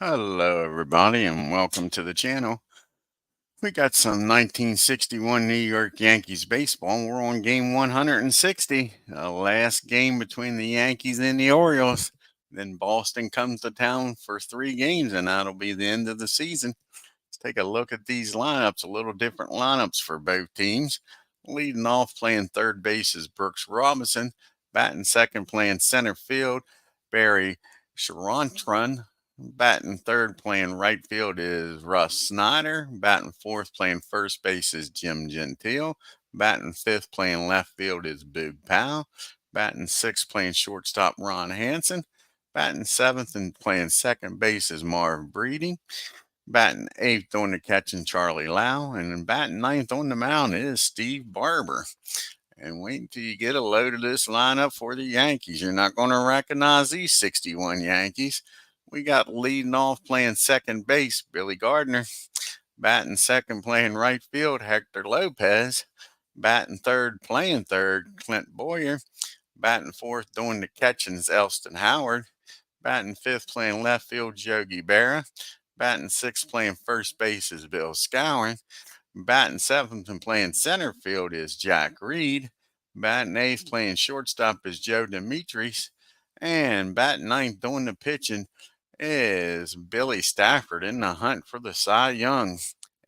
Hello, everybody, and welcome to the channel. We got some 1961 New York Yankees baseball. We're on game 160, the last game between the Yankees and the Orioles. Then Boston comes to town for 3 games, and that'll be the end of the season. Let's take a look at these lineups, a little different lineups for both teams. Leading off playing third base is Brooks Robinson. Batting second playing center field, Barry Sharantran. Batting third playing right field is Russ Snyder. Batting fourth playing first base is Jim Gentile. Batting fifth playing left field is Boog Powell. Batting sixth playing shortstop Ron Hansen. Batting seventh and playing second base is Marv Breeding. Batting eighth on the catching Charlie Lau. And then batting ninth on the mound is Steve Barber. And wait until you get a load of this lineup for the Yankees. You're not going to recognize these 61 Yankees. We got leading off playing second base, Billy Gardner. Batting second playing right field, Hector Lopez. Batting third playing third, Clint Boyer. Batting fourth doing the catchings, Elston Howard. Batting fifth playing left field, Yogi Berra. Batting sixth playing first base is Bill Skowron. Batting seventh and playing center field is Jack Reed. Batting eighth playing shortstop is Joe Demetrius. And batting ninth doing the pitching is Billy Stafford in the hunt for the Cy Young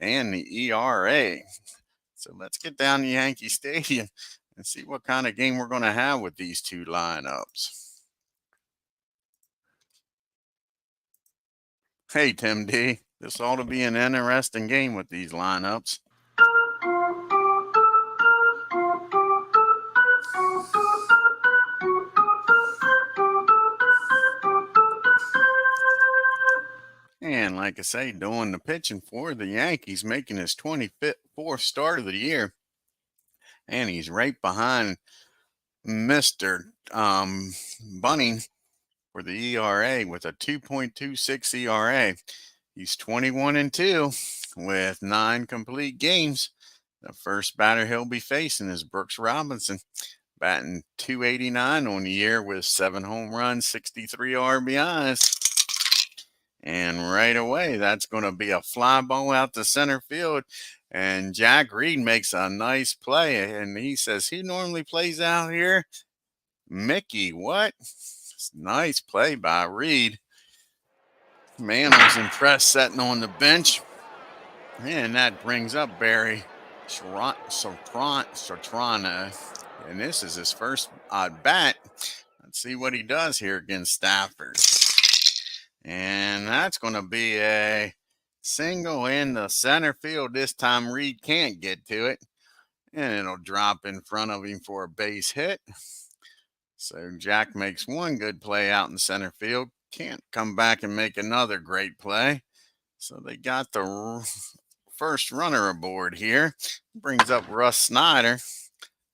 and the ERA. So let's get down to Yankee Stadium and see what kind of game we're going to have with these two lineups. Hey, Tim D. This ought to be an interesting game with these lineups. And like I say, doing the pitching for the Yankees, making his 24th start of the year. And he's right behind Mr. Bunning for the ERA with a 2.26 ERA. He's 21-2 with 9 complete games. The first batter he'll be facing is Brooks Robinson, batting .289 on the year with 7 home runs, 63 RBIs. And right away, that's going to be a fly ball out to center field. And Jack Reed makes a nice play. And he says he normally plays out here. Mickey, what? Nice play by Reed. Man was impressed sitting on the bench. And that brings up Barry Sotrano. And this is his first odd bat. Let's see what he does here against Stafford. And that's going to be a single in the center field. This time Reed can't get to it. And it'll drop in front of him for a base hit. So Jack makes one good play out in center field. Can't come back and make another great play. So they got the first runner aboard here. Brings up Russ Snyder.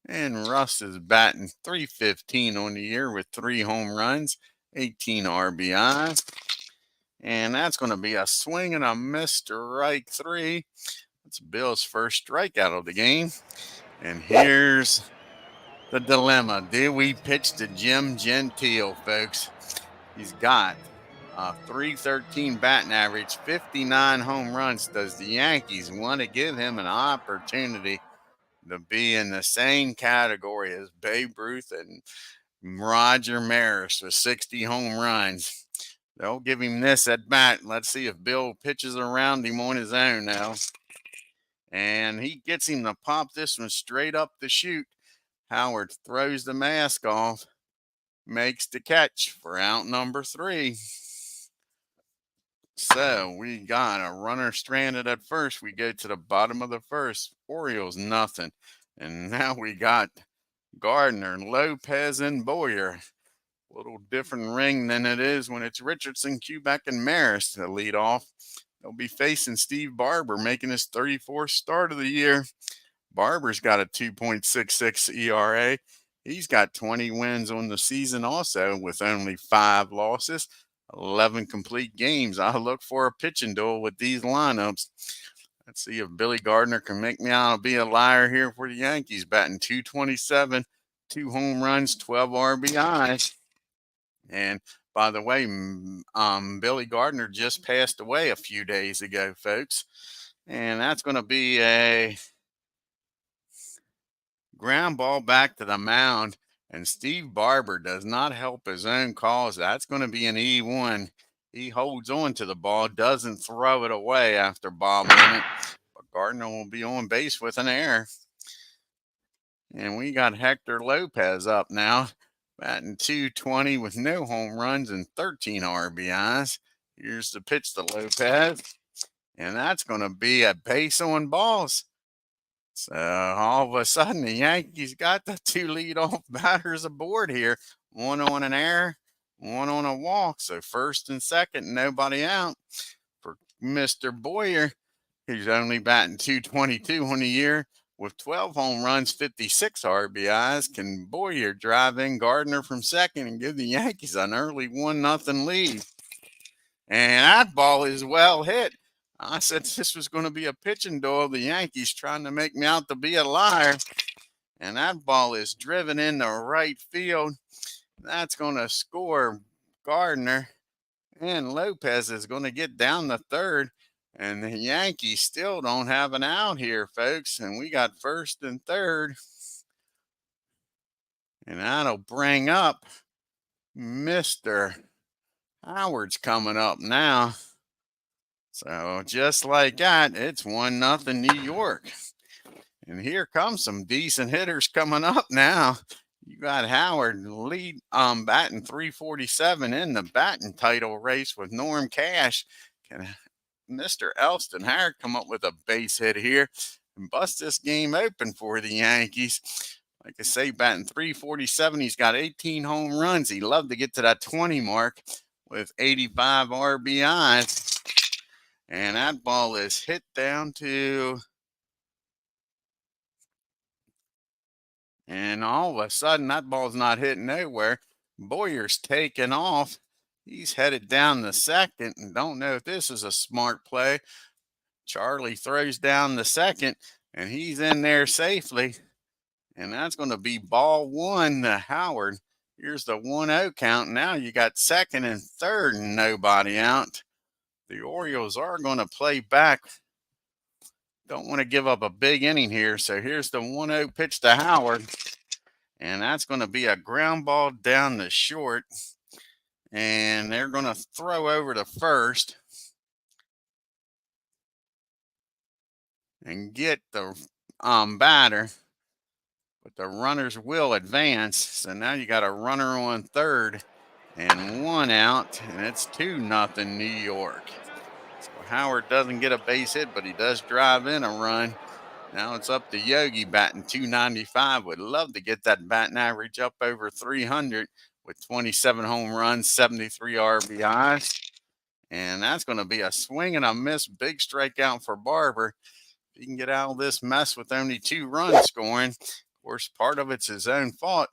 And Russ is batting .315 on the year with 3 home runs, 18 RBIs. And that's going to be a swing and a miss, strike 3. That's Bill's first strikeout of the game. And here's the dilemma. Do we pitch to Jim Gentile, folks? He's got a .313 batting average, 59 home runs. Does the Yankees want to give him an opportunity to be in the same category as Babe Ruth and Roger Maris with 60 home runs? They'll give him this at bat. Let's see if Bill pitches around him on his own now. And he gets him to pop this one straight up the chute. Howard throws the mask off, makes the catch for out number 3. So we got a runner stranded at first. We go to the bottom of the first. Orioles nothing. And now we got Gardner, Lopez, and Boyer. A little different ring than it is when it's Richardson, Kubek, and Maris to lead off. They'll be facing Steve Barber, making his 34th start of the year. Barber's got a 2.66 ERA. He's got 20 wins on the season also with only 5 losses, 11 complete games. I look for a pitching duel with these lineups. Let's see if Billy Gardner can make me out to be a liar here for the Yankees, batting .227, 2 home runs, 12 RBIs. And By the way, Billy Gardner just passed away a few days ago, folks. And that's going to be a ground ball back to the mound. And Steve Barber does not help his own cause. That's going to be an E1. He holds on to the ball, doesn't throw it away after bobbling it. But Gardner will be on base with an error. And we got Hector Lopez up now, batting .220 with no home runs and 13 RBIs. Here's the pitch to Lopez. And that's going to be a base on balls. So all of a sudden, the Yankees got the two leadoff batters aboard here. One on an error, one on a walk. So first and second, nobody out for Mr. Boyer, who's only batting .222 on the year with 12 home runs, 56 RBIs. Can Boyer drive in Gardner from second and give the Yankees an early 1-0 lead? And that ball is well hit. I said this was going to be a pitching duel. The Yankees trying to make me out to be a liar. And that ball is driven into right field. That's going to score Gardner. And Lopez is going to get down to third. And the Yankees still don't have an out here, folks. And we got first and third. And that'll bring up Mr. Howard's coming up now. So just like that, it's 1-0 New York. And here comes some decent hitters coming up now. You got Howard lead batting .347 in the batting title race with Norm Cash. Can Mr. Elston Howard come up with a base hit here and bust this game open for the Yankees? Like I say, batting .347. He's got 18 home runs. He'd love to get to that 20 mark with 85 RBIs. And that ball is hit down to, and all of a sudden, that ball's not hitting nowhere. Boyer's taking off. He's headed down the second, and don't know if this is a smart play. Charlie throws down the second, and he's in there safely. And that's going to be ball one to Howard. Here's the 1-0 count. Now you got second and third and nobody out. The Orioles are going to play back. Don't want to give up a big inning here. So here's the 1-0 pitch to Howard. And that's going to be a ground ball down the short. And they're going to throw over to first and get the batter. But the runners will advance. So now you got a runner on third and one out. And it's 2-0 New York. So Howard doesn't get a base hit, but he does drive in a run. Now it's up to Yogi batting .295. Would love to get that batting average up over 300 with 27 home runs, 73 RBIs. And that's going to be a swing and a miss. Big strikeout for Barber. If he can get out of this mess with only 2 runs scoring. Of course, part of it's his own fault.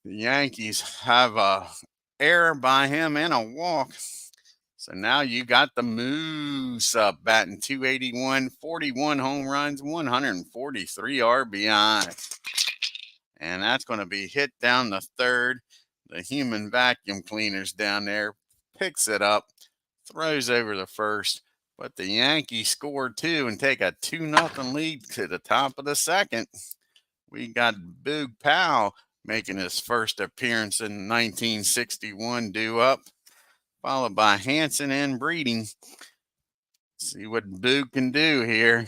The Yankees have a error by him and a walk. So now you got the Moose up batting .281, 41 home runs, 143 RBI. And that's going to be hit down the third. The human vacuum cleaner's down there, picks it up, throws over the first. But the Yankees score 2 and take a 2-0 lead to the top of the second. We got Boog Powell making his first appearance in 1961 due up, followed by Hanson and Breeding. See what Boog can do here.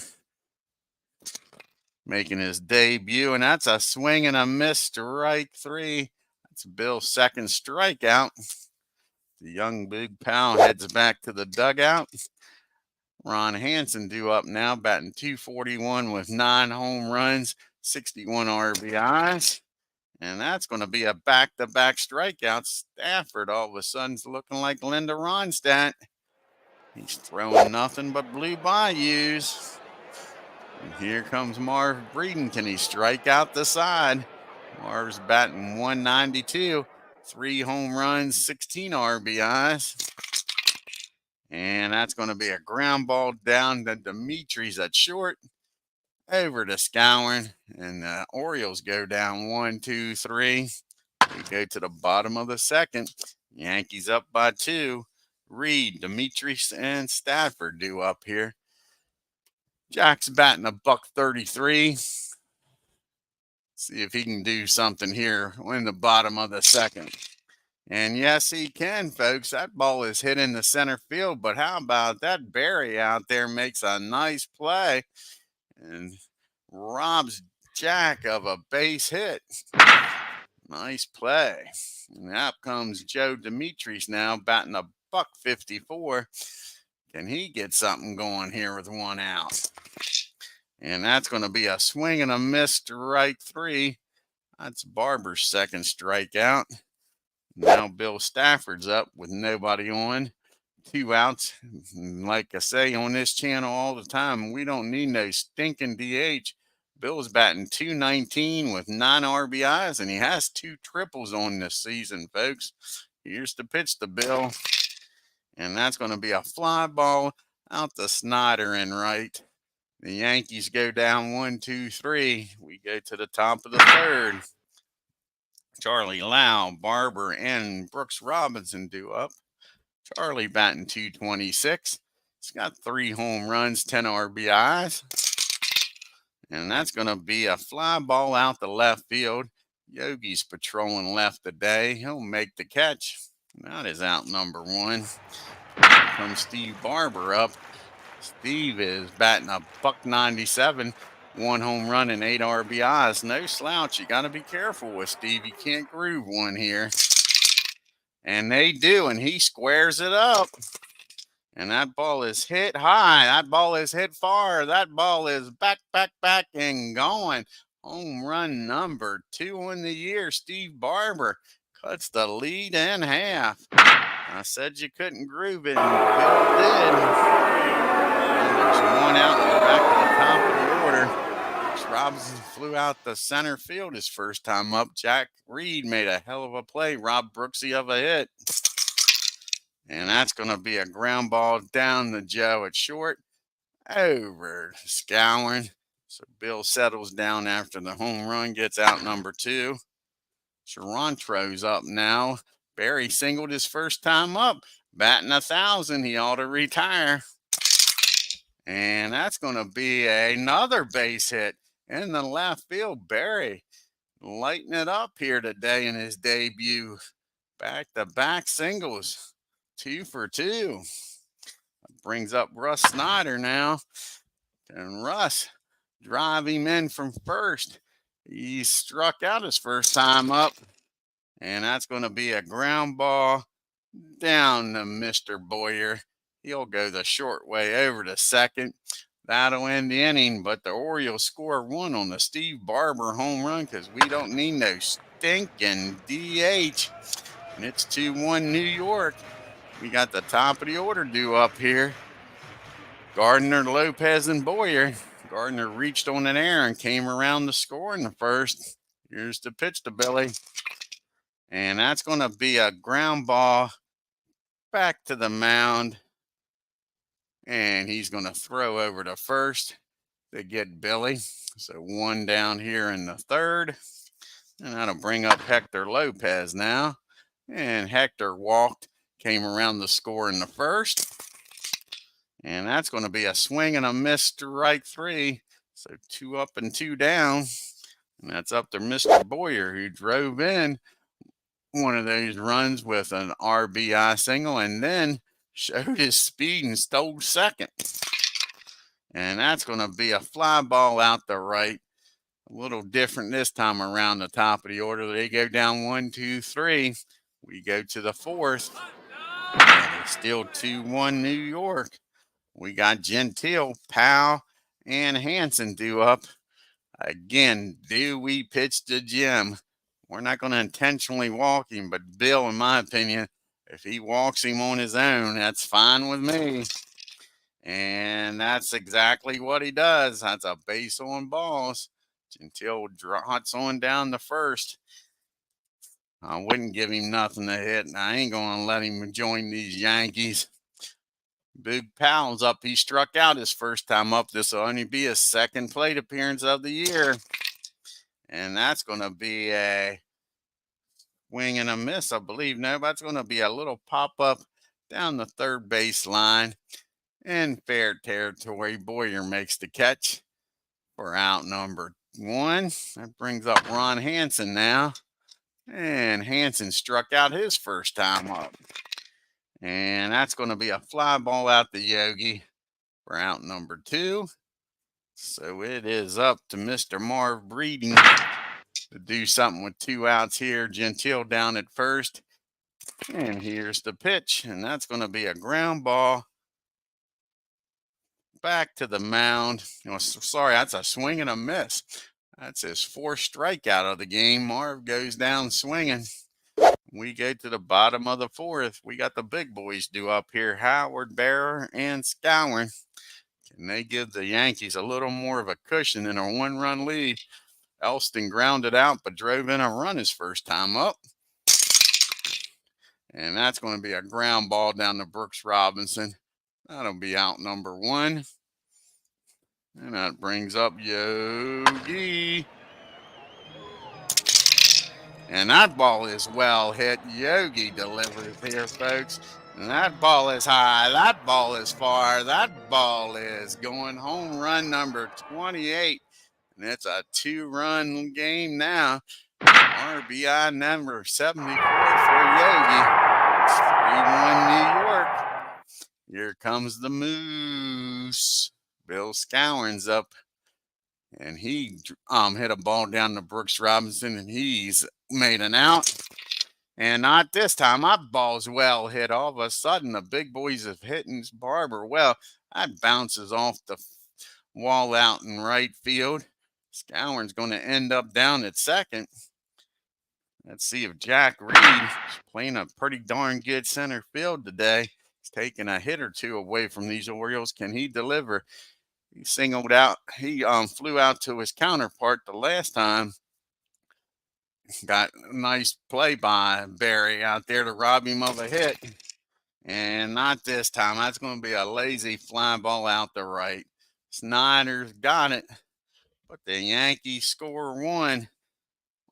Making his debut, and that's a swing and a miss, strike 3. That's Bill's second strikeout. The young Boog Powell heads back to the dugout. Ron Hanson due up now, batting .241 with 9 home runs, 61 RBIs. And that's going to be a back-to-back strikeout. Stafford all of a sudden is looking like Linda Ronstadt. He's throwing nothing but blue bayous. And here comes Marv Breeden. Can he strike out the side? Marv's batting .192, 3 home runs, 16 RBIs. And that's going to be a ground ball down to Dimitri's at short. Over to Skowron, and the Orioles go down 1, 2, 3. We go to the bottom of the second. Yankees up by 2. Reed, Demetrius, and Stafford due up here. Jack's batting a $133. See if he can do something here in the bottom of the second. And yes, he can, folks. That ball is hit in the center field. But how about that? Barry out there makes a nice play and robs Jack of a base hit. Nice play. And up comes Joe Demetrius now, batting a $154. Can he get something going here with 1 out? And that's going to be a swing and a miss, strike 3. That's Barber's second strikeout. Now Bill Stafford's up with nobody on. 2 outs. Like I say on this channel all the time, we don't need no stinking DH. Bill's batting .219 with 9 RBIs, and he has 2 triples on this season, folks. Here's the pitch to Bill. And that's going to be a fly ball out to Snyder and right. The Yankees go down 1, 2, 3. We go to the top of the third. Charlie Lau, Barber, and Brooks Robinson due up. Charlie batting .226. He's got 3 home runs, 10 RBIs. And that's going to be a fly ball out the left field. Yogi's patrolling left today. He'll make the catch. That is out number 1. Here comes Steve Barber up. Steve is batting a $197. 1 home run and 8 RBIs. No slouch. You got to be careful with Steve. You can't groove one here. And they do, and he squares it up. And that ball is hit high. That ball is hit far. That ball is back, and going. Home run number 2 on the year. Steve Barber cuts the lead in half. I said you couldn't groove it, and Bill did. And there's 1 out in the back of the top of the order. Robinson flew out the center field his first time up. Jack Reed made a hell of a play. Robbed Brooksy of a hit. And that's going to be a ground ball down to Joe at short. Over Scouring. So Bill settles down after the home run. Gets out number 2. Toronto's up now. Barry singled his first time up. Batting 1,000. He ought to retire. And that's going to be another base hit in the left field. Barry lighting it up here today in his debut. Back-to-back singles. 2 for 2. Brings up Russ Snyder now. And Russ drive him in from first. He struck out his first time up. And that's going to be a ground ball down to Mr. Boyer. He'll go the short way over to second. That'll end the inning, but the Orioles score 1 on the Steve Barber home run because we don't need no stinking DH. And it's 2-1 New York. We got the top of the order due up here. Gardner, Lopez, and Boyer. Gardner reached on an error and came around to score in the first. Here's the pitch to Billy. And that's going to be a ground ball back to the mound. And he's going to throw over to first to get Billy. So 1 down here in the third. And that'll bring up Hector Lopez now. And Hector walked, came around the score in the first. And that's going to be a swing and a miss, strike 3. So 2 up and 2 down. And that's up to Mr. Boyer, who drove in one of those runs with an RBI single and then showed his speed and stole second. And that's going to be a fly ball out the right. A little different this time around the top of the order. They go down 1, 2, 3. We go to the fourth. And it's still 2-1 New York. We got Gentile, Powell, and Hanson due up. Again, do we pitch to Jim? We're not going to intentionally walk him, but Bill, in my opinion, if he walks him on his own, that's fine with me. And that's exactly what he does. That's a base on balls. Gentile drops on down the first. I wouldn't give him nothing to hit, and I ain't going to let him join these Yankees. Big Powell's up. He struck out his first time up. This will only be his second plate appearance of the year. And that's going to be a swing and a miss, I believe. No, that's going to be a little pop-up down the third base line. In fair territory, Boyer makes the catch for out number 1. That brings up Ron Hansen now. And Hansen struck out his first time up. And that's going to be a fly ball out to Yogi for out number 2. So it is up to Mr. Marv Breeding to do something with 2 outs here. Gentile down at first. And here's the pitch. And that's going to be a ground ball back to the mound. Sorry, that's a swing and a miss. That's his 4th strikeout of the game. Marv goes down swinging. We go to the bottom of the 4th. We got the big boys due up here, Howard, Barrer, and Scowen. Can they give the Yankees a little more of a cushion in a 1-run lead? Elston grounded out but drove in a run his first time up. And that's going to be a ground ball down to Brooks Robinson. That'll be out number 1. And that brings up Yogi. And that ball is well hit. Yogi delivers here, folks. And that ball is high. That ball is far. That ball is going home run number 28. And it's a 2-run game now. RBI number 74 for Yogi. It's 3-1 New York. Here comes the Moose. Bill Scowen's up. And he hit a ball down to Brooks Robinson, and he's made an out. And not this time. My ball's well hit. All of a sudden, the big boys have hit Barber well. That bounces off the wall out in right field. Scowen's going to end up down at second. Let's see if Jack Reed is playing a pretty darn good center field today. He's taking a hit or 2 away from these Orioles. Can he deliver? He singled out. He flew out to his counterpart the last time. Got a nice play by Barry out there to rob him of a hit. And not this time. That's going to be a lazy fly ball out the right. Snyder's got it. But the Yankees score 1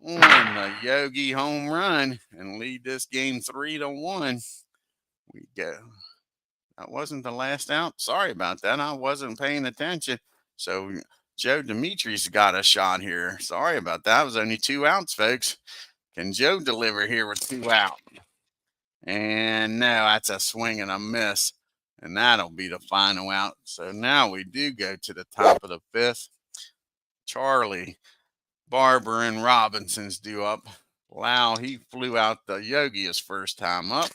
on the Yogi home run and lead this game 3-1. We go. That wasn't the last out. Sorry about that. I wasn't paying attention. So Joe Dimitri's got a shot here. Sorry about that. It was only 2 outs, folks. Can Joe deliver here with 2 out? And no, that's a swing and a miss. And that'll be the final out. So now we do go to the top of the 5th. Charlie, Barber, and Robinson's due up. Wow, he flew out the Yogi his first time up.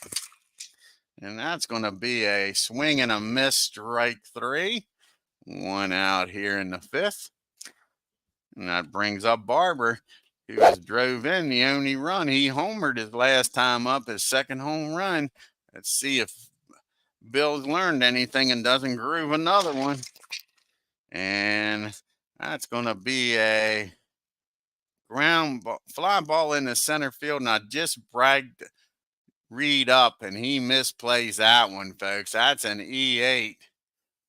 And that's going to be a swing and a miss, strike 3. 1 out here in the 5th. And that brings up Barber, who has drove in the only run. He homered his last time up, his 2nd home run. Let's see if Bill's learned anything and doesn't groove another one. And that's going to be a ground ball, fly ball in the center field. And I just bragged Reed up, and he misplays that one, folks. That's an E8.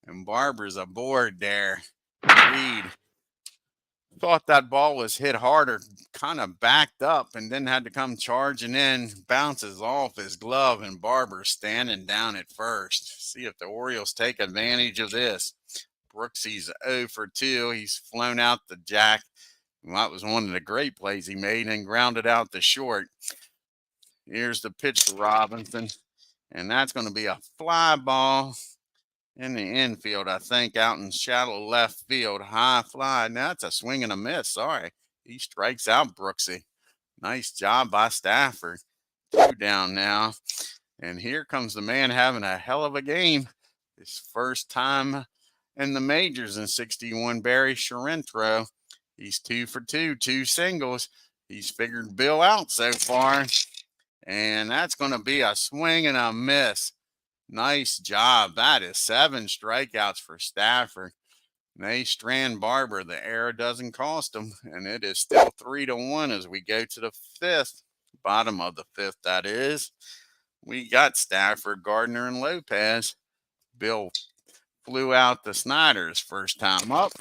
And Barber's aboard there. Reed thought that ball was hit harder, kind of backed up, and then had to come charging in. Bounces off his glove, and Barber's standing down at first. See if the Orioles take advantage of this. Brooksy's 0 for 2. He's flown out the jack. Well, that was one of the great plays he made and grounded out the short. Here's the pitch to Robinson. And that's going to be a fly ball in the infield, I think, out in shallow left field. High fly. Now that's a swing and a miss. Sorry. He strikes out Brooksy. Nice job by Stafford. 2 down now. And here comes the man having a hell of a game. His first time in the majors in 61, Barry Sherentro. He's 2 for 2, 2 singles. He's figured Bill out so far. And that's going to be a swing and a miss. Nice job. That is 7 strikeouts for Stafford. They strand Barber. The error doesn't cost them. And it is still 3-1 as we go to the 5th. Bottom of the 5th, that is. We got Stafford, Gardner, and Lopez. Bill flew out the Snyder's first time up.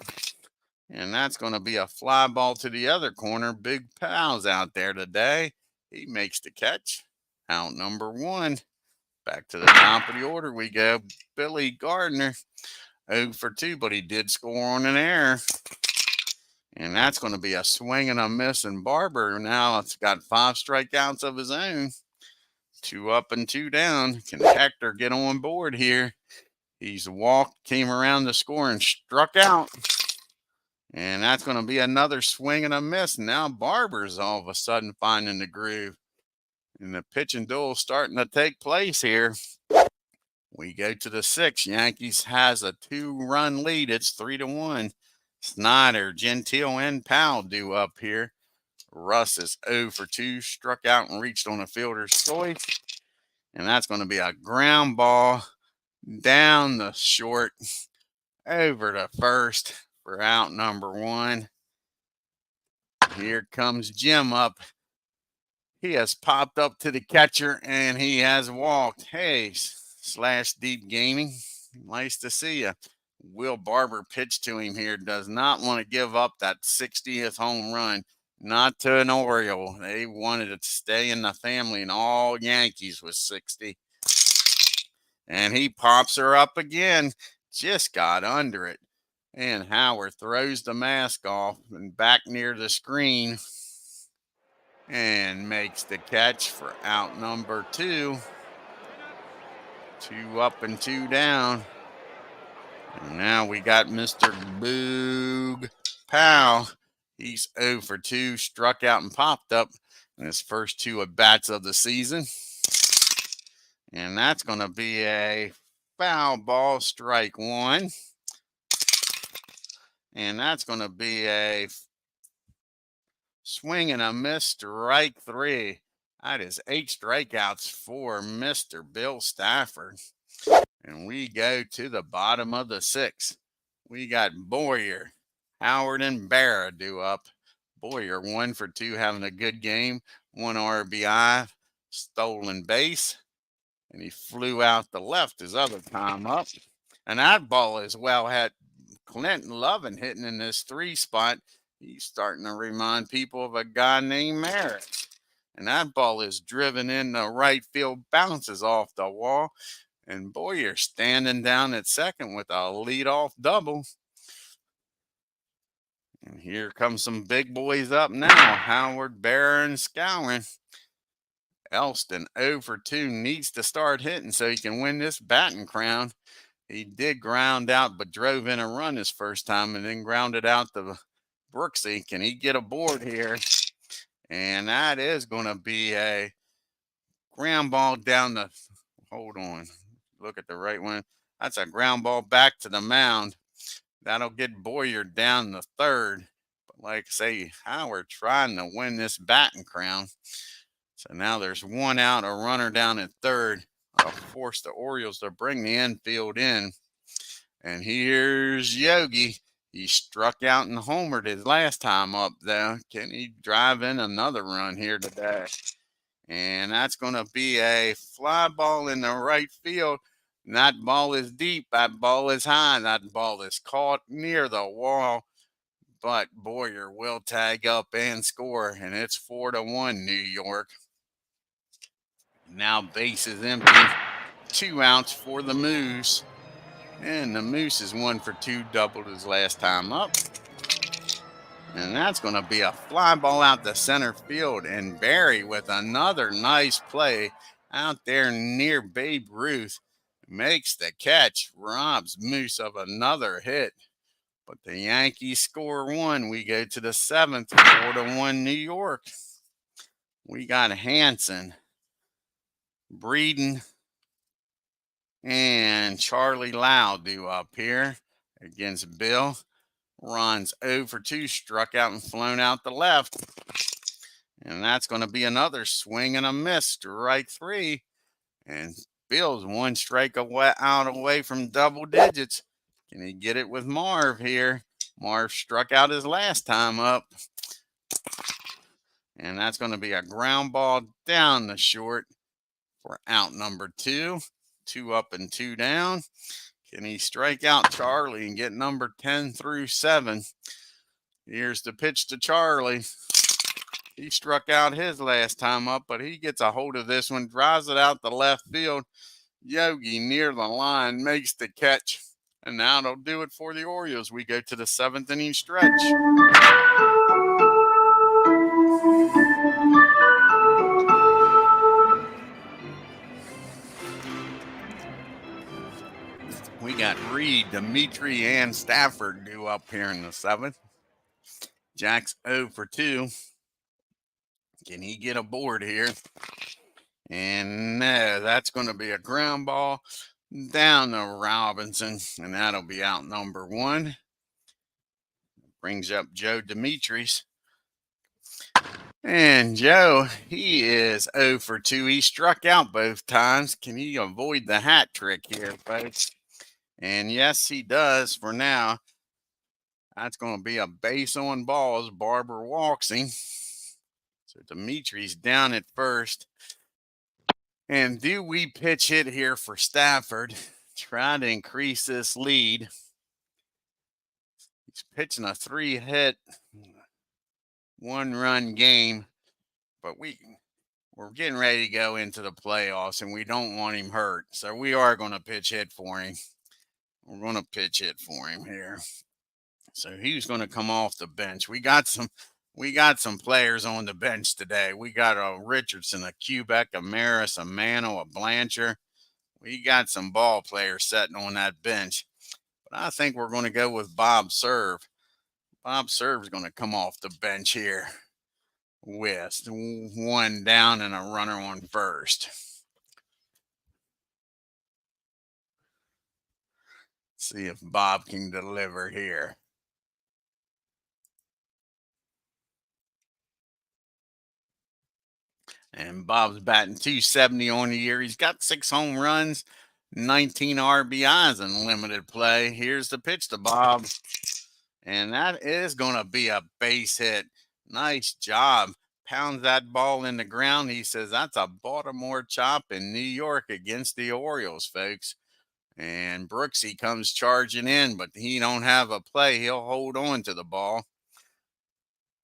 And that's going to be a fly ball to the other corner. Big pals out there today. He makes the catch. Out number 1. Back to the top of the order we go. Billy Gardner, 0 for 2, but he did score on an error. And that's going to be a swing and a miss. And Barber now it's got 5 strikeouts of his own. 2 up and 2 down. Can Hector get on board here? He's walked, came around the score, and struck out. And that's going to be another swing and a miss. Now Barber's all of a sudden finding the groove. And the pitching duel starting to take place here. We go to the 6th. Yankees has a 2-run lead. It's 3-1. Snyder, Gentile, and Powell due up here. Russ is 0 for 2. Struck out and reached on a fielder's choice. And that's going to be a ground ball down the short over to first for out number 1. Here comes Jim up. He has popped up to the catcher and he has walked. Hey, Slash Deep Gaming, nice to see you. Will Barber pitched to him here. Does not want to give up that 60th home run. Not to an Oriole. They wanted it to stay in the family, and all Yankees was 60. And he pops her up again. Just got under it. And Howard throws the mask off and back near the screen and makes the catch for out number 2. 2 up and 2 down. And now we got Mr. Boog Powell. He's 0 for 2, struck out and popped up in his first 2 at-bats of the season. And that's going to be a foul ball, strike 1. And that's going to be a swing and a miss, strike 3. That is 8 strikeouts for Mr. Bill Stafford. And we go to the bottom of the 6th. We got Boyer, Howard, and Barra due up. Boyer 1 for 2, having a good game. 1 RBI, stolen base. And he flew out the left his other time up. And that ball as well had Clinton Lovin hitting in this 3 spot. He's starting to remind people of a guy named Merritt. And that ball is driven in the right field, bounces off the wall. And Boyer standing down at second with a leadoff double. And here comes some big boys up now. Howard, Barra, and Scourin. Elston 0 for 2 needs to start hitting so he can win this batting crown. He did ground out but drove in a run his first time and then grounded out to Brooksy. Can he get aboard here? And that is going to be a ground ball down the, hold on, look at the right one. That's a ground ball back to the mound. That'll get Boyer down the 3rd. But like I say, Howard trying to win this batting crown. So now there's 1 out, a runner down at 3rd. I'll force the Orioles to bring the infield in. And here's Yogi. He struck out and homered his last time up there. Can he drive in another run here today? And that's going to be a fly ball in the right field. And that ball is deep. That ball is high. That ball is caught near the wall. But Boyer will tag up and score. And it's 4-1 New York. Now base is empty. 2 outs for the Moose. And the Moose is 1 for 2, doubled his last time up. And that's going to be a fly ball out the center field. And Barry with another nice play out there near Babe Ruth makes the catch, robs Moose of another hit. But the Yankees score 1. We go to the 7th, 4-1 New York. We got Hanson, Breeden, and Charlie Lau due up here against Bill. Ron's 0 for 2, struck out and flown out the left. And that's going to be another swing and a miss, strike 3. And Bill's 1 strike away from double digits. Can he get it with Marv here? Marv struck out his last time up. And that's going to be a ground ball down the short for out number 2. 2 up and 2 down. Can he strike out Charlie and get number 10 through 7? Here's the pitch to Charlie. He struck out his last time up, but he gets a hold of this one, drives it out the left field. Yogi near the line makes the catch. And now it'll do it for the Orioles. We go to the 7th inning stretch. We got Reed, Dimitri, and Stafford due up here in the 7th. Jack's 0 for 2. Can he get aboard here? And no, that's going to be a ground ball down to Robinson, and that'll be out number 1. Brings up Joe Dimitris. And Joe, he is 0 for 2. He struck out both times. Can he avoid the hat trick here, folks? And yes, he does for now. That's going to be a base on balls. Barber walks him. So Dimitri's down at first. And do we pitch hit here for Stafford? Try to increase this lead. He's pitching a 3-hit, 1-run game. But we're getting ready to go into the playoffs, and we don't want him hurt. So we are going to pitch hit for him. We're going to pitch hit for him here. So he's going to come off the bench. We got some players on the bench today. We got a Richardson, a Quebec, a Maris, a Mano, a Blanchard. We got some ball players sitting on that bench. But I think we're going to go with Bob Serve. Bob Serve's going to come off the bench here with 1 down and a runner on first. See if Bob can deliver here. And Bob's batting .270 on the year. He's got 6 home runs, 19 RBIs in limited play. Here's the pitch to Bob. And that is going to be a base hit. Nice job. Pounds that ball in the ground. He says that's a Baltimore chop in New York against the Orioles, folks. And Brooksy comes charging in, but he don't have a play. He'll hold on to the ball.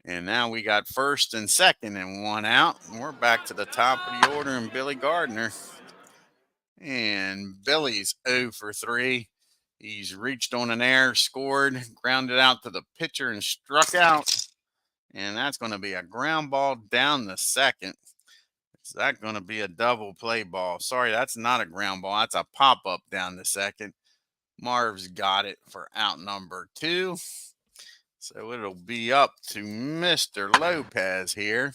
And now we got first and second and 1 out. And we're back to the top of the order and Billy Gardner. And Billy's 0 for 3. He's reached on an error, scored, grounded out to the pitcher, and struck out. And that's going to be a ground ball down the second. Is that going to be a double play ball? Sorry, that's not a ground ball. That's a pop-up down the second. Marv's got it for out number 2. So it'll be up to Mr. Lopez here.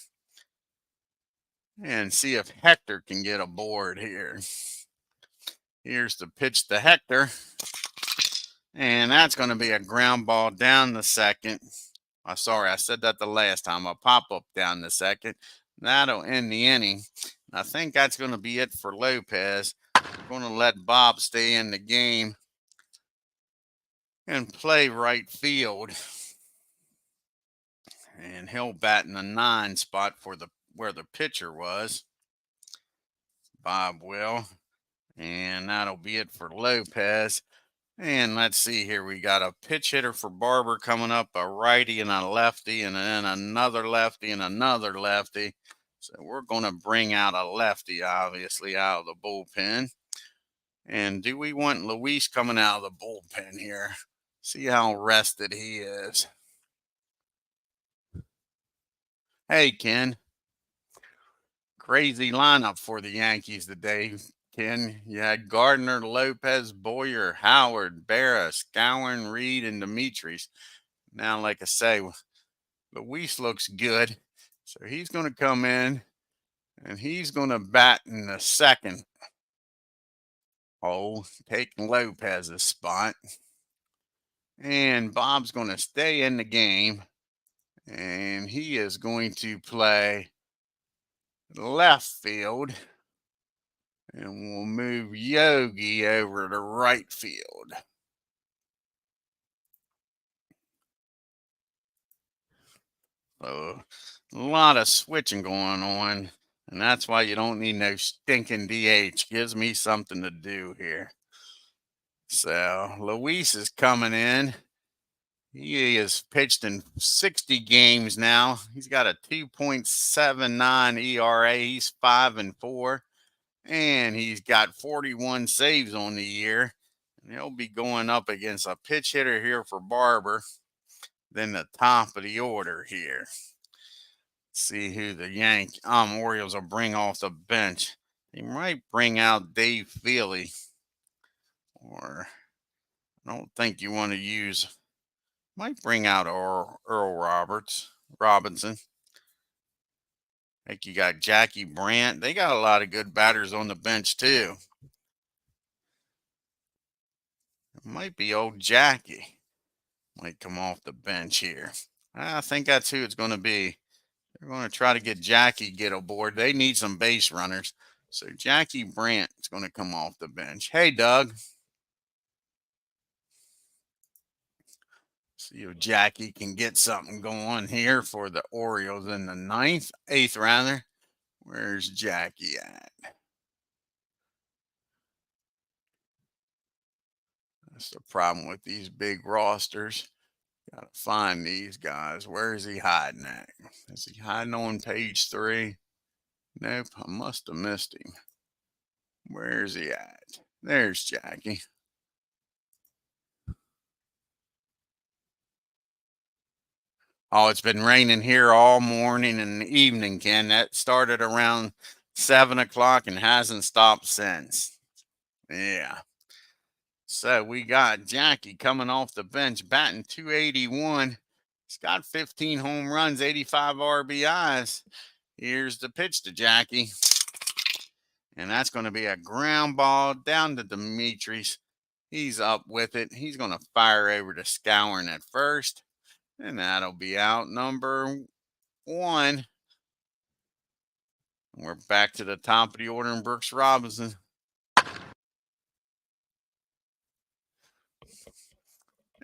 And see if Hector can get aboard here. Here's the pitch to Hector. And that's going to be a ground ball down the second. Sorry, I said that the last time. A pop-up down the second. That'll end the inning. I think that's going to be it for Lopez. We're going to let Bob stay in the game and play right field. And he'll bat in the 9 spot for where the pitcher was. Bob will. And that'll be it for Lopez. And let's see here. We got a pitch hitter for Barber coming up, a righty and a lefty, and then another lefty and another lefty. So we're going to bring out a lefty, obviously, out of the bullpen. And do we want Luis coming out of the bullpen here? See how rested he is. Hey, Ken. Crazy lineup for the Yankees today. Ken, you had Gardner, Lopez, Boyer, Howard, Berra, Scowen, Reed, and Dimitris. Now, like I say, Luis looks good. So he's going to come in, and he's going to bat in the second hole, taking Lopez's spot. And Bob's going to stay in the game, and he is going to play left field. And we'll move Yogi over to right field. So a lot of switching going on. And that's why you don't need no stinking DH. Gives me something to do here. So Luis is coming in. He has pitched in 60 games now. He's got a 2.79 ERA. He's 5-4, and he's got 41 saves on the year. And he'll be going up against a pitch hitter here for Barber, then the top of the order here. See who the Orioles will bring off the bench. They might bring out Dave Feely, or I don't think you want to use. Might bring out Earl Robinson. I think you got Jackie Brandt. They got a lot of good batters on the bench too. It might be old Jackie. Might come off the bench here. I think that's who it's going to be. They're going to try to get Jackie get aboard. They need some base runners. So Jackie Brandt is going to come off the bench. Hey, Doug. See if Jackie can get something going here for the Orioles in the eighth rather. Where's Jackie at? That's the problem with these big rosters. Got to find these guys. Where is he hiding at? Is he hiding on page 3? Nope, I must have missed him. Where's he at? There's Jackie. Oh, it's been raining here all morning and evening, Ken. That started around 7 o'clock and hasn't stopped since. Yeah. So we got Jackie coming off the bench, batting .281. He's got 15 home runs, 85 RBIs. Here's the pitch to Jackie. And that's going to be a ground ball down to Demetrius. He's up with it. He's going to fire over to Scourin at first. And that'll be out number 1. We're back to the top of the order in Brooks Robinson.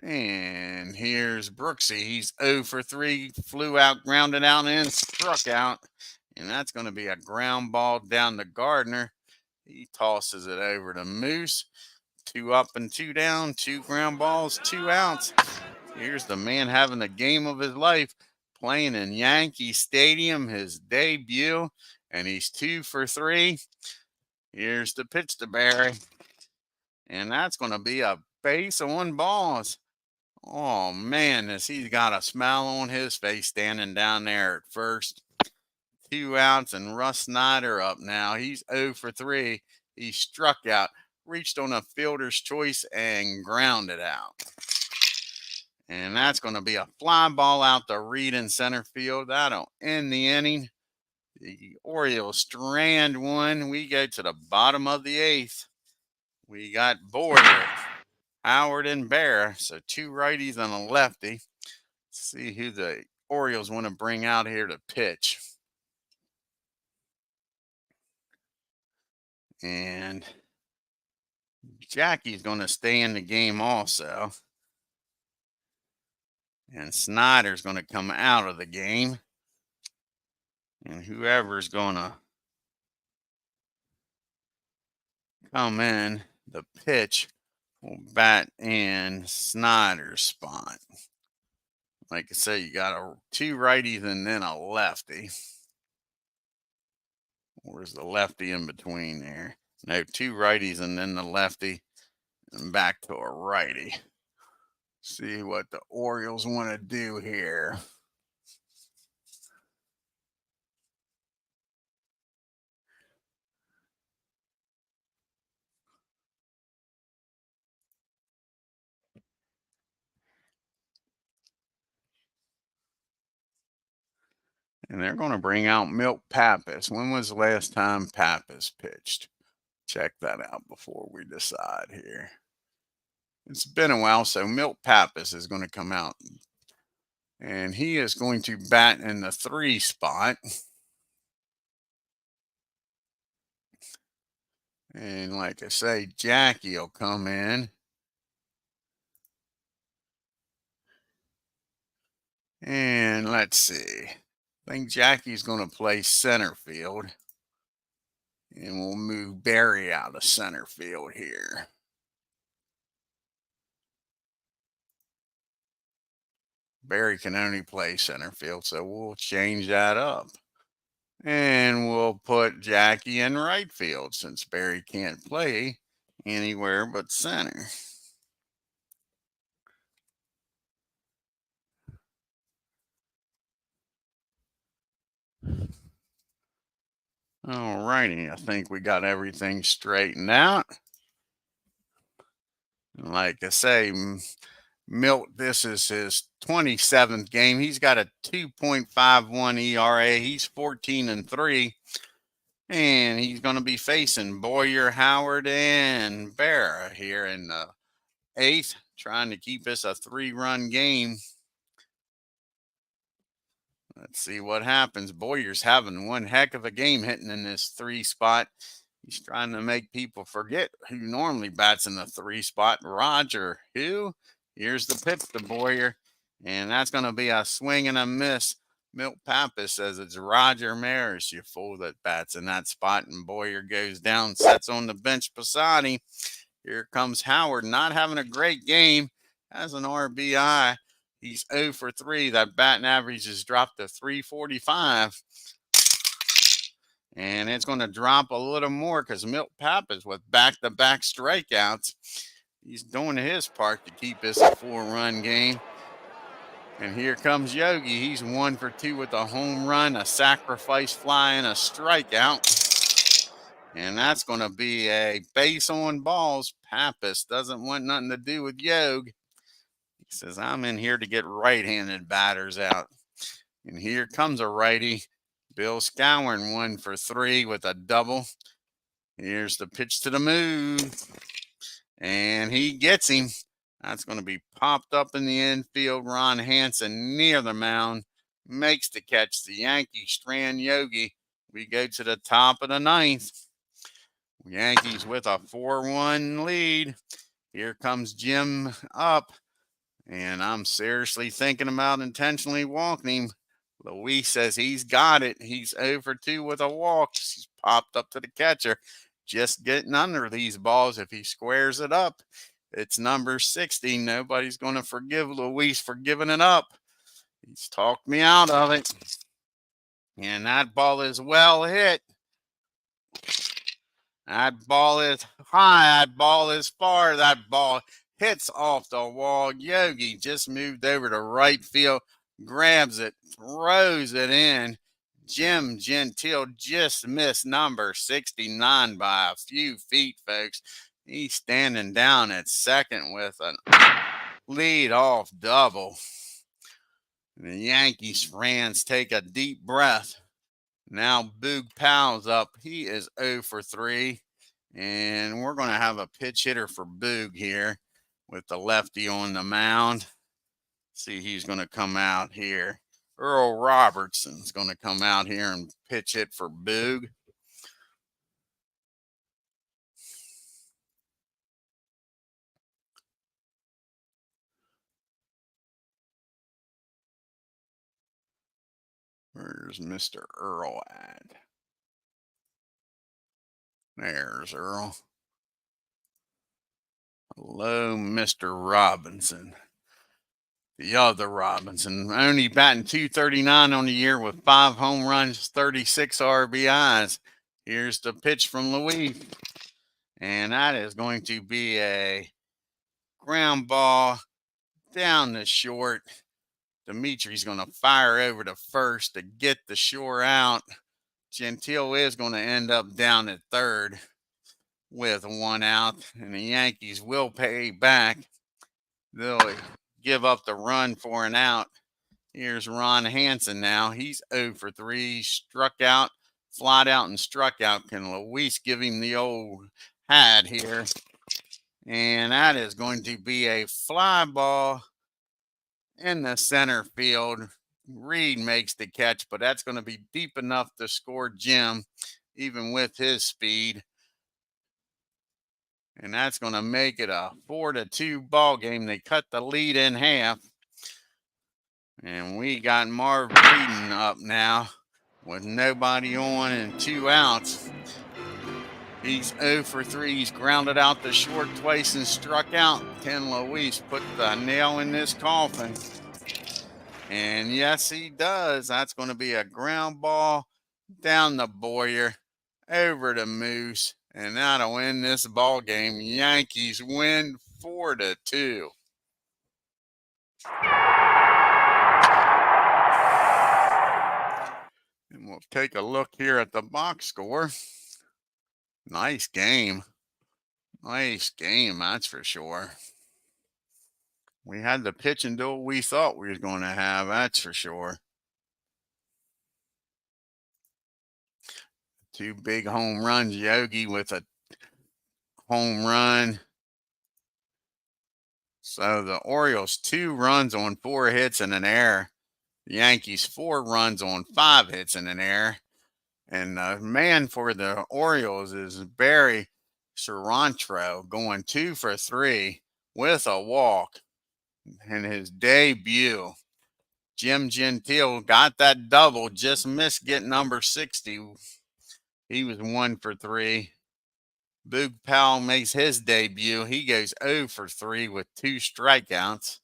And here's Brooksy. He's 0 for 3, flew out, grounded out, and struck out. And that's going to be a ground ball down to Gardner. He tosses it over to Moose. 2 up and 2 down, 2 ground balls, 2 outs. Here's the man having the game of his life, playing in Yankee Stadium, his debut, and he's 2 for 3. Here's the pitch to Barry. And that's going to be a base on balls. Oh, man, he's got a smile on his face standing down there at first. 2 outs, and Russ Snyder up now. He's 0 for 3. He struck out, reached on a fielder's choice, and grounded out. And that's going to be a fly ball out to Reed in center field. That'll end the inning. The Orioles strand 1. We go to the bottom of the 8th. We got Border, Howard, and Bear. So 2 righties and a lefty. Let's see who the Orioles want to bring out here to pitch. And Jackie's going to stay in the game also. And Snyder's going to come out of the game. And whoever's going to come in, the pitch will bat in Snyder's spot. Like I say, you got 2 righties and then a lefty. Where's the lefty in between there? No, 2 righties and then the lefty, and back to a righty. See what the Orioles want to do here. And they're going to bring out Milt Pappas. When was the last time Pappas pitched? Check that out before we decide here. It's been a while, so Milt Pappas is going to come out. And he is going to bat in the 3 spot. And like I say, Jackie will come in. And let's see. I think Jackie's going to play center field. And we'll move Barry out of center field here. Barry can only play center field, so we'll change that up. And we'll put Jackie in right field since Barry can't play anywhere but center. All righty, I think we got everything straightened out. Like I say, Milt, this is his 27th game. He's got a 2.51 ERA. He's 14-3. And he's going to be facing Boyer, Howard, and Barra here in the 8th, trying to keep this a 3-run game. Let's see what happens. Boyer's having one heck of a game hitting in this 3 spot. He's trying to make people forget who normally bats in the 3 spot. Roger, who? Here's the pitch to Boyer, and that's going to be a swing and a miss. Milt Pappas says it's Roger Maris, you fool, that bats in that spot, and Boyer goes down, sets on the bench beside him. Here comes Howard, not having a great game, has an RBI. He's 0 for 3. That batting average has dropped to 345. And it's going to drop a little more because Milt Pappas with back-to-back strikeouts. He's doing his part to keep this a 4-run game. And here comes Yogi. He's 1 for 2 with a home run, a sacrifice fly, and a strikeout. And that's going to be a base on balls. Pappas doesn't want nothing to do with Yogi. He says, I'm in here to get right-handed batters out. And here comes a righty. Bill Scowen 1 for 3 with a double. Here's the pitch to the moon. And he gets him. That's going to be popped up in the infield. Ron Hansen near the mound makes the catch. The Yankees strand Yogi. We go to the top of the 9th. Yankees with a 4-1 lead. Here comes Jim up. And I'm seriously thinking about intentionally walking him. Luis says he's got it. He's 0 for 2 with a walk. He's popped up to the catcher. Just getting under these balls. If he squares it up, it's number 60. Nobody's going to forgive Luis for giving it up. He's talked me out of it. And that ball is well hit. That ball is high. That ball is far. That ball hits off the wall. Yogi just moved over to right field, grabs it, throws it in. Jim Gentile just missed number 69 by a few feet, folks. He's standing down at second with a lead-off double. The Yankees fans take a deep breath. Now Boog Powell's up. He is 0 for 3. And we're going to have a pitch hitter for Boog here with the lefty on the mound. See, he's going to come out here. Earl Robertson's going to come out here and pitch hit for Boog. Where's Mr. Earl at? There's Earl. Hello, Mr. Robinson. The other Robinson, only batting .239 on the year with 5 home runs, 36 RBIs. Here's the pitch from Luis. And that is going to be a ground ball down the short. Dimitri's going to fire over to first to get the shore out. Gentile is going to end up down at third with 1 out. And the Yankees will pay back. They'll give up the run for an out. Here's Ron Hansen now. He's 0 for 3. Struck out, flied out, and struck out. Can Luis give him the old hat here? And that is going to be a fly ball in the center field. Reed makes the catch, but that's going to be deep enough to score Jim, even with his speed. And that's going to make it a 4-2 ball game. They cut the lead in half. And we got Marv Breeden up now with nobody on and 2 outs. He's 0 for 3. He's grounded out the short twice and struck out. Ken Luis put the nail in this coffin. And yes, he does. That's going to be a ground ball down the Boyer over to Moose. And that'll win this ball game. Yankees win 4-2. And we'll take a look here at the box score. Nice game. Nice game, that's for sure. We had the pitching duel we thought we was going to have, that's for sure. 2 big home runs. Yogi with a home run. So the Orioles 2 runs on 4 hits and an error. The Yankees 4 runs on 5 hits and an error. And the man for the Orioles is Barry Sarantro, going 2 for 3 with a walk in his debut. Jim Gentile got that double, just missed getting number 60. He was 1 for 3. Boog Powell makes his debut. He goes 0 for 3 with 2 strikeouts.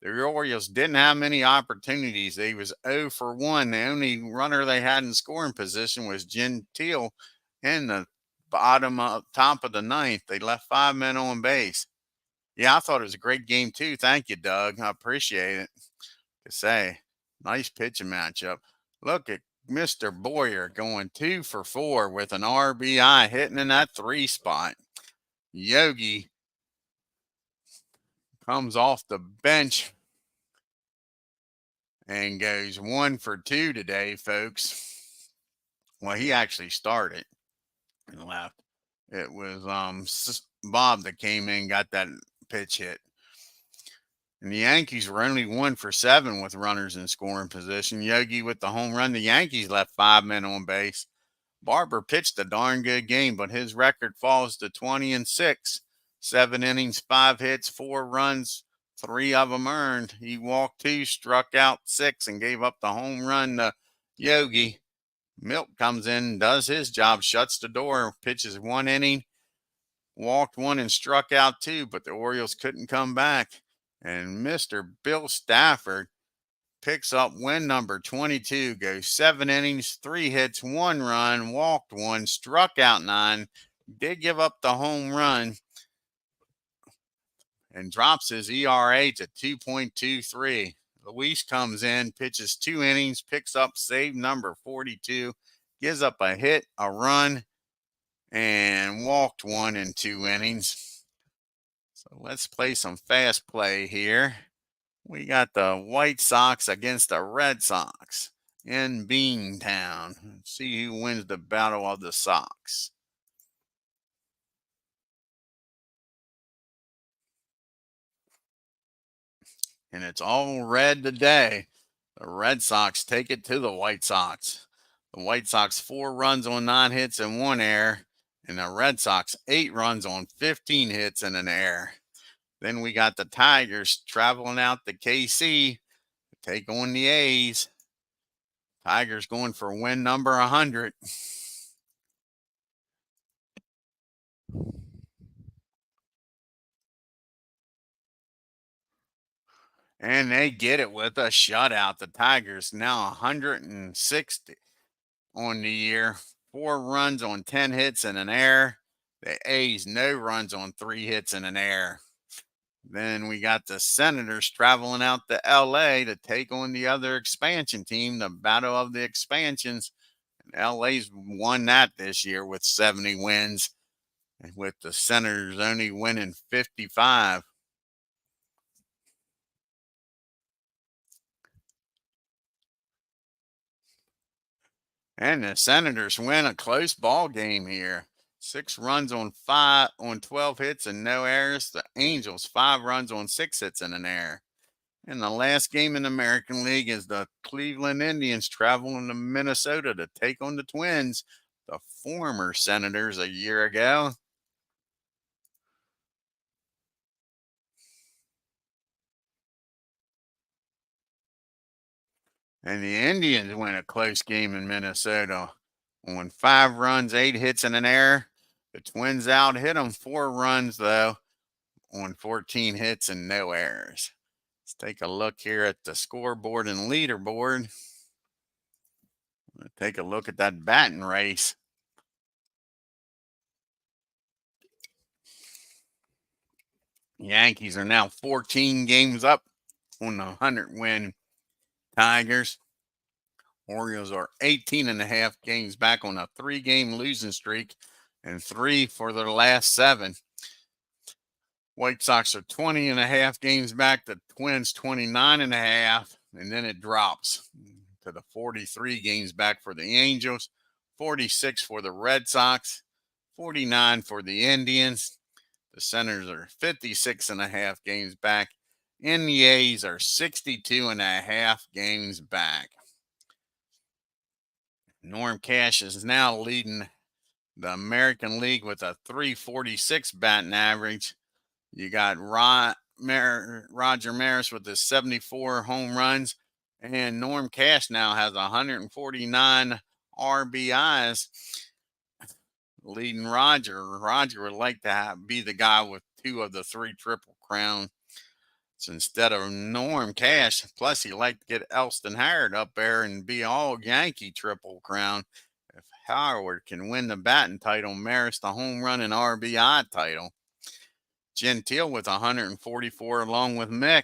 The Orioles didn't have many opportunities. They was 0 for 1. The only runner they had in scoring position was Gentile in the top of the ninth. They left 5 men on base. Yeah, I thought it was a great game too. Thank you, Doug. I appreciate it. To say, nice pitching matchup. Look at Mr. Boyer going 2 for 4 with an RBI, hitting in that 3 spot. Yogi comes off the bench and goes 1 for 2 today, folks. Well, he actually started and left. It was Bob that came in, got that pitch hit. And the Yankees were only 1 for 7 with runners in scoring position. Yogi with the home run. The Yankees left 5 men on base. Barber pitched a darn good game, but his record falls to 20-6. 7 innings, 5 hits, 4 runs, 3 of them earned. He walked 2, struck out 6, and gave up the home run to Yogi. Milt comes in, does his job, shuts the door, pitches 1 inning, walked 1 and struck out 2, but the Orioles couldn't come back. And Mr. Bill Stafford picks up win number 22, goes 7 innings, 3 hits, 1 run, walked 1, struck out 9, did give up the home run, and drops his ERA to 2.23. Luis comes in, pitches 2 innings, picks up save number 42, gives up a hit, a run, and walked 1 in 2 innings. So let's play some fast play here. We got the White Sox against the Red Sox in Beantown. Let's see who wins the Battle of the Sox. And it's all red today. The Red Sox take it to the White Sox. The White Sox 4 runs on 9 hits and 1 error. And the Red Sox 8 runs on 15 hits and an error. Then we got the Tigers traveling out to KC to take on the A's. Tigers going for win number 100. And they get it with a shutout. The Tigers now 160 on the year. 4 runs on 10 hits and an error. The A's no runs on 3 hits and an error. Then we got the Senators traveling out to LA to take on the other expansion team, the Battle of the Expansions. And LA's won that this year with 70 wins, with the Senators only winning 55. And the Senators win a close ball game here. 6 runs on 12 hits and no errors. The Angels 5 runs on 6 hits and an error. And the last game in the American League is the Cleveland Indians traveling to Minnesota to take on the Twins, the former Senators a year ago. And the Indians win a close game in Minnesota on 5 runs, 8 hits, and an error. The Twins out hit them 4 runs, though, on 14 hits and no errors. Let's take a look here at the scoreboard and leaderboard. Take a look at that batting race. Yankees are now 14 games up on the 100-win Tigers. Orioles are 18.5 games back on a 3-game losing streak and 3 for their last 7. White Sox are 20.5 games back. The Twins 29.5, and then it drops to the 43 games back for the Angels, 46 for the Red Sox, 49 for the Indians. The Senators are 56.5 games back, and the A's are 62.5 games back. Norm Cash is now leading the American League with a .346 batting average. You got Roger Maris with his 74 home runs, and Norm Cash now has 149 RBIs, leading Roger. Roger would like to be the guy with 2 of the 3 Triple Crowns instead of Norm Cash. Plus, he'd like to get Elston Howard up there and be all Yankee Triple Crown. If Howard can win the batting title, Maris the home run and RBI title. Gentile with 144 along with Mick.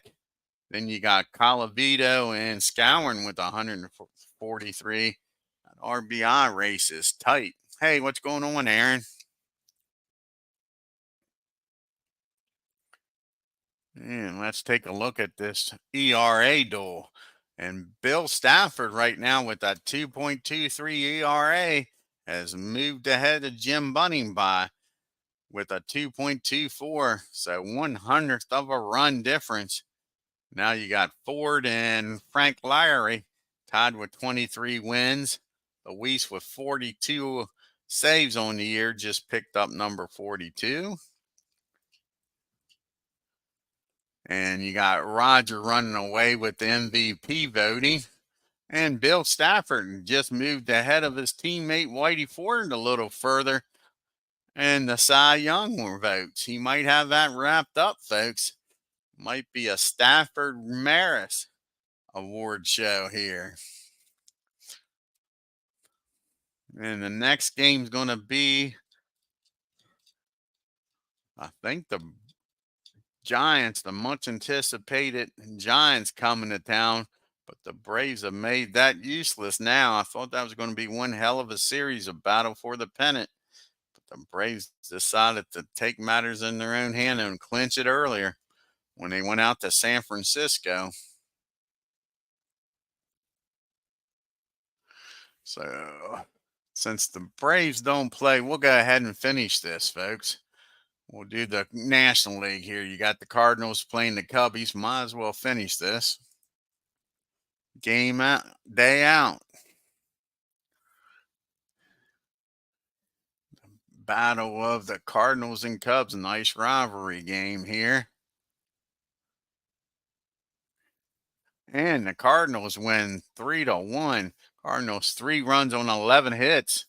Then you got Colavito and Scowen with 143. That RBI race is tight. Hey, what's going on, Aaron? And let's take a look at this ERA duel. And Bill Stafford right now with that 2.23 ERA has moved ahead of Jim Bunning by with a 2.24. So 1/100th of a run difference. Now you got Ford and Frank Larry tied with 23 wins. Luis with 42 saves on the year just picked up number 42. And you got Roger running away with the MVP voting. And Bill Stafford just moved ahead of his teammate Whitey Ford a little further. And the Cy Young votes. He might have that wrapped up, folks. Might be a Stafford Maris award show here. And the next game's going to be, I think, the Giants, the much anticipated Giants coming to town, but the Braves have made that useless now. I thought that was going to be one hell of a series, a battle for the pennant, but the Braves decided to take matters in their own hand and clinch it earlier when they went out to San Francisco. So since the Braves don't play, we'll go ahead and finish this, folks. We'll do the National League here. You got the Cardinals playing the Cubbies. Might as well finish this. Game out, day out. Battle of the Cardinals and Cubs. Nice rivalry game here. And the Cardinals win 3-1. Cardinals 3 runs on 11 hits.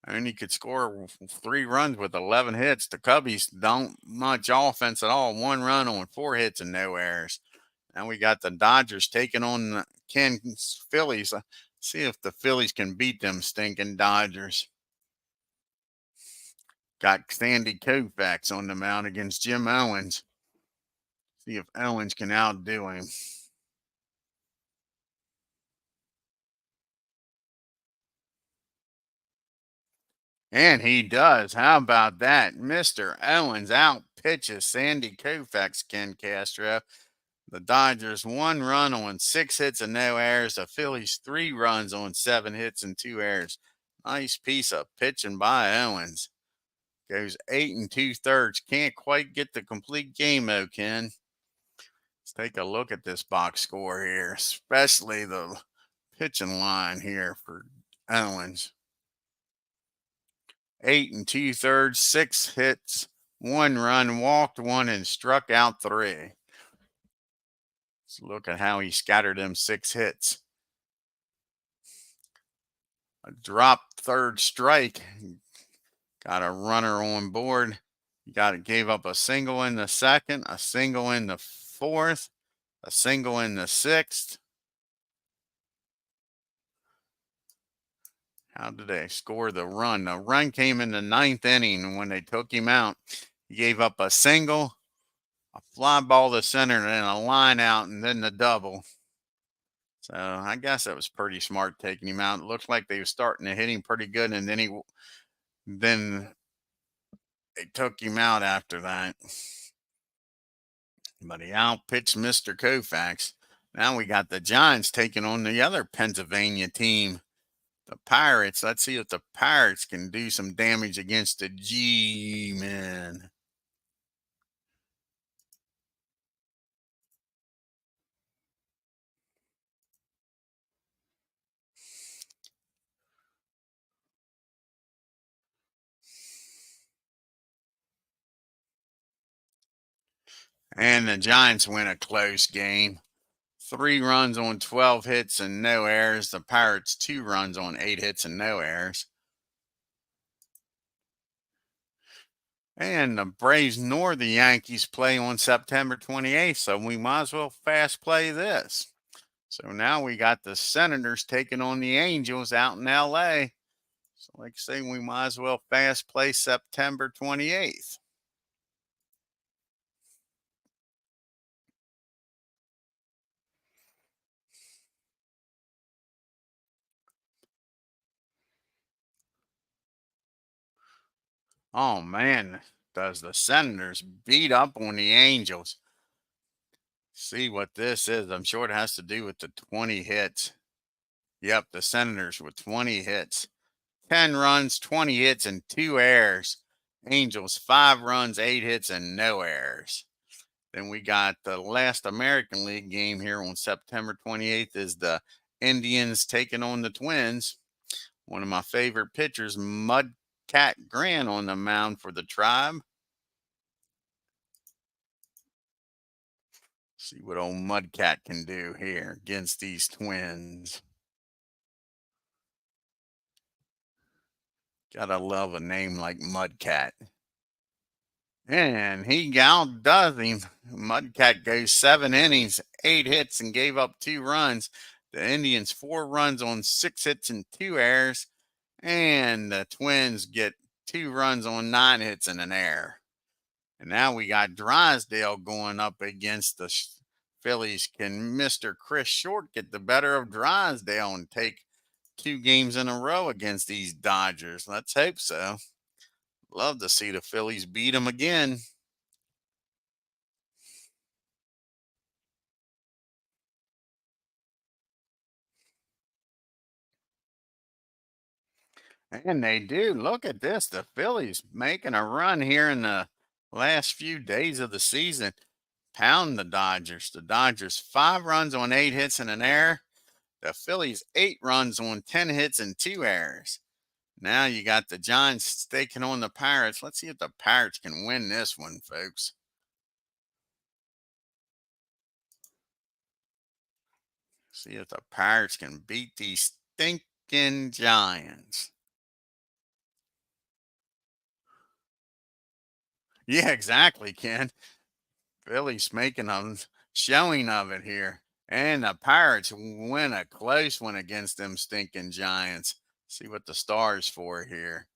And he could score 3 runs with 11 hits. The Cubbies don't much offense at all. 1 run on 4 hits and no errors. And we got the Dodgers taking on the Phillies. See if the Phillies can beat them stinking Dodgers. Got Sandy Koufax on the mound against Jim Owens. See if Owens can outdo him. And he does. How about that? Mr. Owens out pitches Sandy Koufax, Ken Castro. The Dodgers 1 run on 6 hits and no errors. The Phillies 3 runs on 7 hits and 2 errors. Nice piece of pitching by Owens. Goes 8 2/3. Can't quite get the complete game, though, Ken. Let's take a look at this box score here, especially the pitching line here for Owens. 8 2/3, 6 hits, 1 run, walked 1, and struck out 3. Let's look at how he scattered them 6 hits. A dropped third strike. Got a runner on board. Gave up a single in the second, a single in the fourth, A single in the sixth. How did they score the run? The run came in the ninth inning when they took him out. He gave up a single, a fly ball to center, and then a line out, and then the double. So I guess that was pretty smart taking him out. It looked like they were starting to hit him pretty good, and then they took him out after that. But he outpitched Mr. Koufax. Now we got the Giants taking on the other Pennsylvania team, the Pirates. Let's see if the Pirates can do some damage against the G-Men. And the Giants win a close game. 3 runs on 12 hits and no errors. The Pirates 2 runs on 8 hits and no errors. And the Braves nor the Yankees play on September 28th, so we might as well fast play this. So now we got the Senators taking on the Angels out in LA. So like I say, we might as well fast play September 28th. Oh man, does the Senators beat up on the Angels? See what this is. I'm sure it has to do with the 20 hits. Yep, the Senators with 20 hits. 10 runs, 20 hits, and 2 errors. Angels, 5 runs, 8 hits, and no errors. Then we got the last American League game here on September 28th is the Indians taking on the Twins. One of my favorite pitchers, Mudcat Grant, on the mound for the Tribe. See what old Mudcat can do here against these Twins. Gotta love a name like Mudcat. And he outdoes him. Mudcat goes 7 innings, 8 hits, and gave up 2 runs. The Indians 4 runs on 6 hits and 2 errors. And the Twins get 2 runs on 9 hits and an error. And now we got Drysdale going up against the Phillies. Can Mr. Chris Short get the better of Drysdale and take 2 games in a row against these Dodgers? Let's hope so. Love to see the Phillies beat them again. And they do. Look at this. The Phillies making a run here in the last few days of the season. Pound the Dodgers. The Dodgers 5 runs on 8 hits and an error. The Phillies 8 runs on 10 hits and 2 errors. Now you got the Giants taking on the Pirates. Let's see if the Pirates can win this one, folks. See if the Pirates can beat these stinking Giants. Yeah, exactly, Ken. Phillies making a showing of it here. And the Pirates win a close one against them stinking Giants. See what the stars for here.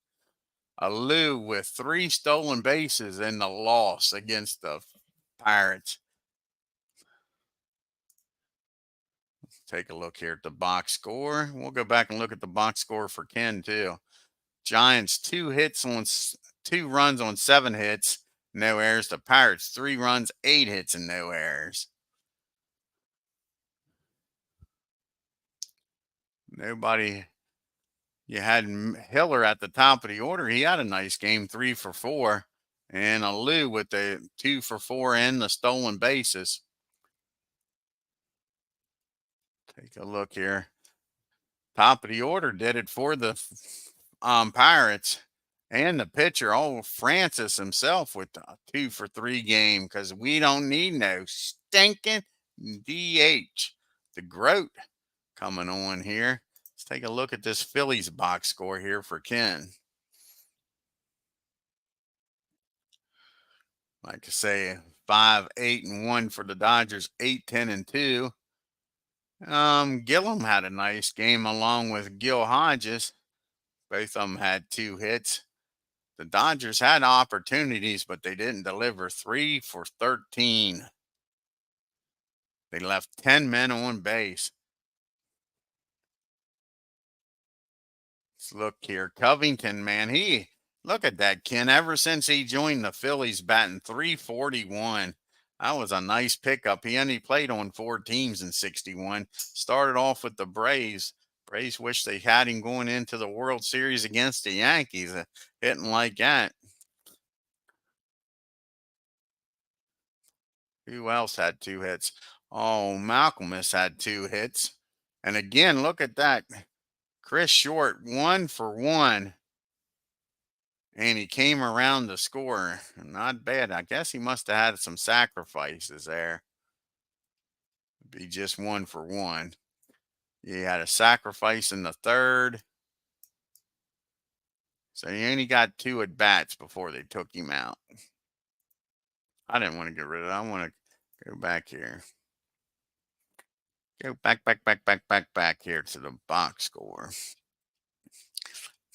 Lou with 3 stolen bases in the loss against the Pirates. Take a look here at the box score. We'll go back and look at the box score for Ken too. Giants 2 hits on 2 runs on 7 hits, no errors. The Pirates 3 runs, 8 hits, and no errors. Nobody. You had Hiller at the top of the order. He had a nice game, 3 for 4. And Lou with the 2 for 4 and the stolen bases. Take a look here. Top of the order did it for the Pirates. And the pitcher, Francis himself, with a 2 for 3 game because we don't need no stinking DH. The Groat coming on here. Let's take a look at this Phillies box score here for Ken. Like I say, 5-8-1 for the Dodgers, 8-10-2. Gillum had a nice game along with Gil Hodges. Both of them had 2 hits. The Dodgers had opportunities, but they didn't deliver. 3 for 13. They left 10 men on base. Let's look here. Covington, man, look at that, Ken. Ever since he joined the Phillies, batting 341. That was a nice pickup. He only played on 4 teams in 61. Started off with the Braves. Braves wish they had him going into the World Series against the Yankees. Hitting like that. Who else had 2 hits? Oh, Malcolm has had 2 hits. And again, look at that. Chris Short, 1 for 1. And he came around to score. Not bad. I guess he must have had some sacrifices there. Be just 1 for 1. He had a sacrifice in the 3rd. So he only got 2 at bats before they took him out. I didn't want to get rid of it. I want to go back here. Go back here to the box score.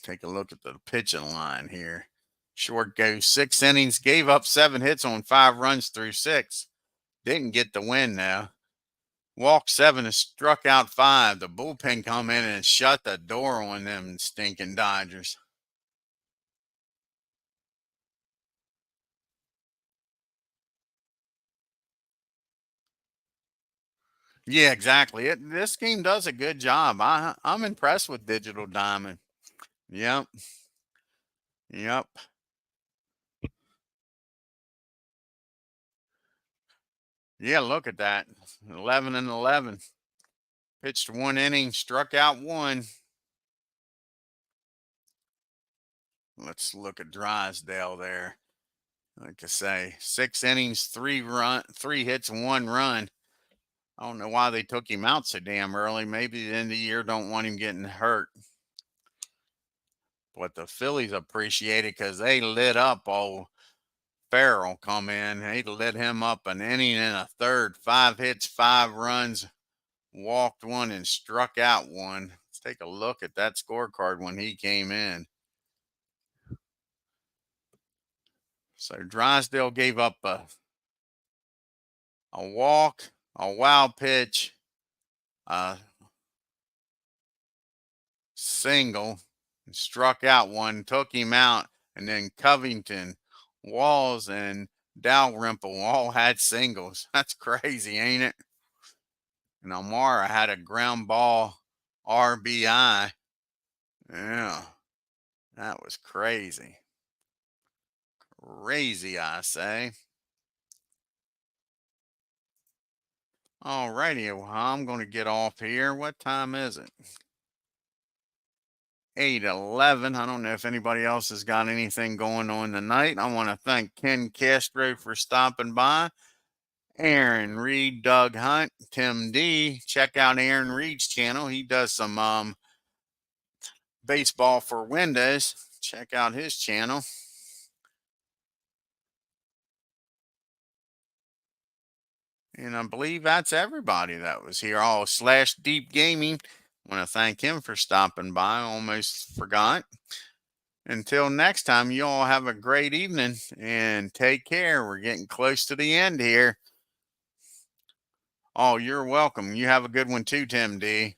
Take a look at the pitching line here. Short goes 6 innings, gave up 7 hits on 5 runs through 6. Didn't get the win now. Walked 7 and struck out 5. The bullpen come in and shut the door on them stinking Dodgers. Yeah, exactly. This game does a good job. I'm impressed with Digital Diamond. Yep. Yep. Yeah, look at that. 11-11. Pitched 1 inning, struck out 1. Let's look at Drysdale there. Like I say, 6 innings, 3 hits, 1 run. I don't know why they took him out so damn early. Maybe the end of the year don't want him getting hurt. But the Phillies appreciate it because they lit up old Farrell come in. They lit him up an inning and a 3rd. 5 hits, 5 runs, walked 1 and struck out 1. Let's take a look at that scorecard when he came in. So Drysdale gave up a walk, a wild pitch, a single, and struck out 1, took him out, and then Covington, Walls, and Dalrymple all had singles. That's crazy, ain't it? And Amara had a ground ball RBI. Yeah, that was crazy. Crazy, I say. All righty, well, I'm going to get off here. What time is it? 8:11. I don't know if anybody else has got anything going on tonight. I want to thank Ken Castro for stopping by. Aaron Reed, Doug Hunt, Tim D. Check out Aaron Reed's channel. He does some baseball for Windows. Check out his channel. And I believe that's everybody that was here. Oh, Slash Deep Gaming. I want to thank him for stopping by. Almost forgot. Until next time, you all have a great evening and take care. We're getting close to the end here. Oh, you're welcome. You have a good one too, Tim D.